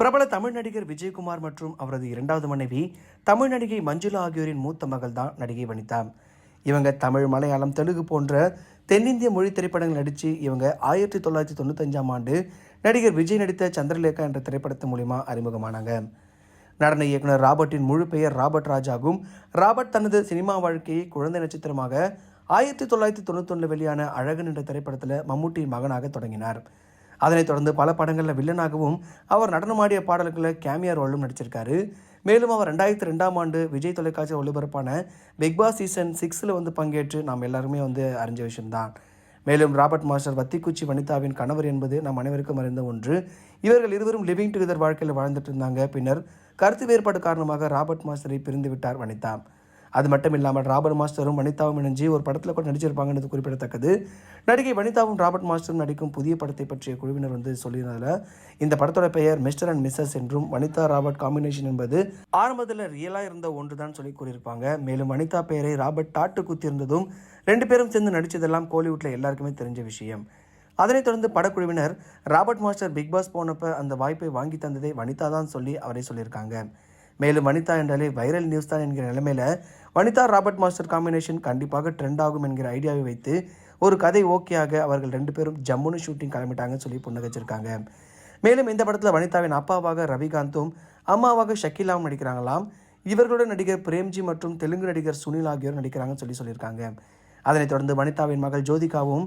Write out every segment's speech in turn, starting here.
பிரபல தமிழ் நடிகர் விஜயகுமார் மற்றும் அவரது இரண்டாவது மனைவி தமிழ் நடிகை மஞ்சுளா ஆகியோரின் மூத்த மகள் தான் நடிகை வனிதா. இவங்க தமிழ், மலையாளம், தெலுங்கு போன்ற தென்னிந்திய மொழி திரைப்படங்கள் நடித்து இவங்க 1995ஆம் ஆண்டு நடிகர் விஜய் நடித்த சந்திரலேகா என்ற திரைப்படத்தின் மூலிமா அறிமுகமானாங்க. நடன இயக்குனர் ராபர்ட்டின் முழு பெயர் ராபர்ட் ராஜாகும். ராபர்ட் தனது சினிமா வாழ்க்கையை குழந்தை நட்சத்திரமாக 1991 வெளியான அழகன் என்ற திரைப்படத்தில் மம்முட்டியின் மகனாக தொடங்கினார். அதனைத் தொடர்ந்து பல படங்களில் வில்லனாகவும் அவர் நடனமாடிய பாடல்களில் கேமியா ரோலும் நடிச்சிருக்காரு. மேலும் அவர் 2002ஆம் ஆண்டு விஜய் தொலைக்காட்சி ஒளிபரப்பான பிக் பாஸ் சீசன் 6 பங்கேற்று நாம் எல்லாருமே அறிஞ்ச விஷயம்தான். மேலும் ராபர்ட் மாஸ்டர் வத்திக்குச்சி வனிதாவின் கணவர் என்பது நம் அனைவருக்கும் அறிந்த ஒன்று. இவர்கள் இருவரும் லிவிங் டுகெதர் வாழ்க்கையில் வாழ்ந்துட்டு இருந்தாங்க. பின்னர் கருத்து வேறுபாடு காரணமாக ராபர்ட் மாஸ்டரை பிரிந்து விட்டார் வனிதா. அது மட்டும் இல்லாமல் ராபர்ட் மாஸ்டரும் வனிதாவும் இணைஞ்சு ஒரு படத்தில் கூட நடிச்சிருப்பாங்கன்றது குறிப்பிடத்தக்கது. நடிகை வனிதாவும் ராபர்ட் மாஸ்டரும் நடிக்கும் புதிய படத்தை பற்றிய குழுவினர் சொல்லியிருந்ததில் இந்த படத்தோட பெயர் மிஸ்டர் அண்ட் மிஸ்ஸஸ் என்றும் வனிதா ராபர்ட் காம்பினேஷன் என்பது ஆரம்பத்தில் ரியலாக இருந்த ஒன்று தான் சொல்லி கூறியிருப்பாங்க. மேலும் வனிதா பெயரை ராபர்ட் டாட்டு குத்தியிருந்ததும் 2 பேரும் சேர்ந்து நடித்ததெல்லாம் கோலிவுட்டில் எல்லாருக்குமே தெரிஞ்ச விஷயம். அதனைத் தொடர்ந்து படக்குழுவினர் ராபர்ட் மாஸ்டர் பிக் பாஸ் போனப்போ அந்த வாய்ப்பை வாங்கி தந்ததை வனிதா தான் சொல்லி அவரை சொல்லியிருக்காங்க. மேலும் வனிதா என்றாலே வைரல் நியூஸ் தான் என்கிற நிலைமையில வனிதா ராபர்ட் மாஸ்டர் காம்பினேஷன் கண்டிப்பாக ட்ரெண்ட் ஆகும் என்கிற ஐடியாவை வைத்து ஒரு கதை ஓகேயாக அவர்கள் 2 பேரும் ஜம்முன்னு ஷூட்டிங் கிளம்பிட்டாங்கன்னு சொல்லி புன்னகைச்சிருக்காங்க. மேலும் இந்த படத்தில் வனிதாவின் அப்பாவாக ரவிகாந்தும் அம்மாவாக ஷக்கீலாவும் நடிக்கிறாங்களாம். இவர்களுடன் நடிகர் பிரேம்ஜி மற்றும் தெலுங்கு நடிகர் சுனில் ஆகியோர் நடிக்கிறாங்கன்னு சொல்லியிருக்காங்க. அதனைத் தொடர்ந்து வனிதாவின் மகள் ஜோதிகாவும்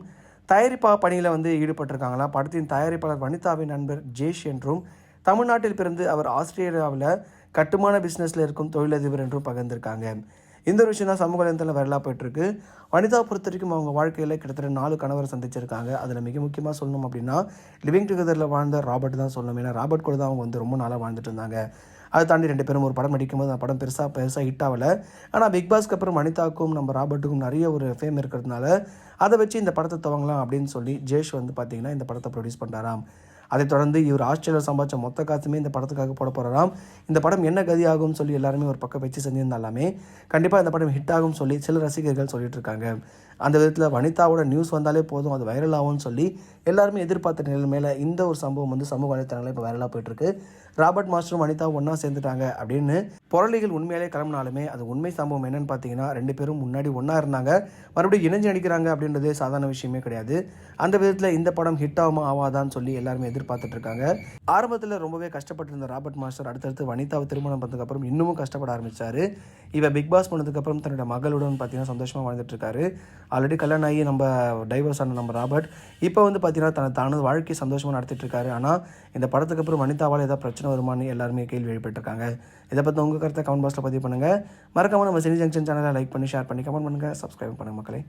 தயாரிப்பா பணியில் ஈடுபட்டிருக்காங்களாம். படத்தின் தயாரிப்பாளர் வனிதாவின் நண்பர் ஜேஷ் என்றும் தமிழ்நாட்டில் பிறந்து அவர் ஆஸ்திரேலியாவில் கட்டுமான பிஸ்னஸில் இருக்கும் தொழிலதிபர் என்றும் பகிர்ந்திருக்காங்க. இந்த ஒரு விஷயம் தான் சமூக வலைதளத்தில் வரலாக போயிட்டுருக்கு. வனிதா பொறுத்த வரைக்கும் அவங்க வாழ்க்கையில் கிட்டத்தட்ட 4 கணவரை சந்திச்சிருக்காங்க. அதில் மிக முக்கியமாக சொல்லணும் அப்படின்னா லிவிங் டுகெதரில் வாழ்ந்த ராபர்ட் தான் சொல்லணும். ஏன்னா ராபர்ட் கூட தான் அவங்க ரொம்ப நாளாக வாழ்ந்துட்டு இருந்தாங்க. அதை தாண்டி 2 பேரும் ஒரு படம் நடிக்கும்போது அந்த படம் பெருசாக ஹிட் ஆகலை. ஆனால் பிக் பாஸ்க்கு அப்புறம் வனிதாவுக்கும் நம்ம ராபர்ட்டுக்கும் நிறைய ஒரு ஃபேம் இருக்கிறதுனால அதை வச்சு இந்த படத்தை துவங்கலாம் அப்படின்னு சொல்லி ஜேஷ் பார்த்திங்கன்னா இந்த படத்தை ப்ரொடியூஸ் பண்ணுறாராம். அதைத் தொடர்ந்து இவர் ஆஸ்திரேலியா சம்பாதிச்ச மொத்த காசுமே இந்த படத்துக்காக போட போகிறாராம். இந்த படம் என்ன கதி ஆகும்னு சொல்லி எல்லாருமே ஒரு பக்கம் வச்சு செஞ்சிருந்தாலுமே கண்டிப்பாக இந்த படம் ஹிட் ஆகும் சொல்லி சில ரசிகர்கள் சொல்லிட்டு இருக்காங்க. அந்த விதத்தில் வனிதாவோட நியூஸ் வந்தாலே போதும் அது வைரல் ஆகும்னு சொல்லி எல்லாருமே எதிர்பார்த்த நிலைமையில இந்த ஒரு சம்பவம் சமூக வலைத்தளங்களில் இப்போ வைரலாக போயிட்டுருக்கு. ராபர்ட் மாஸ்டரும் வனிதாவும் ஒன்றா சேர்ந்துட்டாங்க அப்படின்னு புரளிகள் உண்மையாலே கிளம்பினாலுமே அது உண்மை சம்பவம் என்னன்னு பார்த்தீங்கன்னா 2 பேரும் முன்னாடி ஒன்றா இருந்தாங்க, மறுபடியும் இணைஞ்சு நடிக்கிறாங்க அப்படின்றது சாதாரண விஷயமே கிடையாது. அந்த விதத்தில் இந்த படம் ஹிட் ஆகுமா ஆவாதான்னு சொல்லி எல்லாருமே எதிர்பார்த்துட்டு இருக்காங்க. ஆரம்பத்தில் ரொம்பவே கஷ்டப்பட்டிருந்த ராபர்ட் மாஸ்டர் அடுத்தடுத்து வனிதாவை திருமணம் பண்ணதுக்கப்புறம் இன்னமும் கஷ்டப்பட ஆரம்பித்தார். இவ பிக் பாஸ் பண்ணதுக்கப்புறம் தன்னோட மகளுடன் பார்த்தீங்கன்னா சந்தோஷமாக வாழ்ந்துட்டு இருக்காரு. ஆல்ரெடி கல்யாணம் ஆகி நம்ம டைவர்ஸ் ஆன நம்ம ராபர்ட் இப்போ பார்த்தீங்கன்னா தானது வாழ்க்கை சந்தோஷமாக நடத்திட்டு இருக்காரு. ஆனால் இந்த படத்துக்கு அப்புறம் வனிதாவால் ஏதாவது பிரச்சனை வருமானு எல்லாருமே கேள்வி எழுப்பிட்டுருக்காங்க. இதை பற்றி உங்கள் கருத்தை கமெண்ட் பாக்ஸில் பதிவு பண்ணுங்கள். மறக்காமல் நம்ம சினி ஜங்ஷன் சேனலை லைக் பண்ணி ஷேர் பண்ணி கமெண்ட் பண்ணுங்கள், சப்ஸ்கிரைப் பண்ணுங்கள் மக்களே.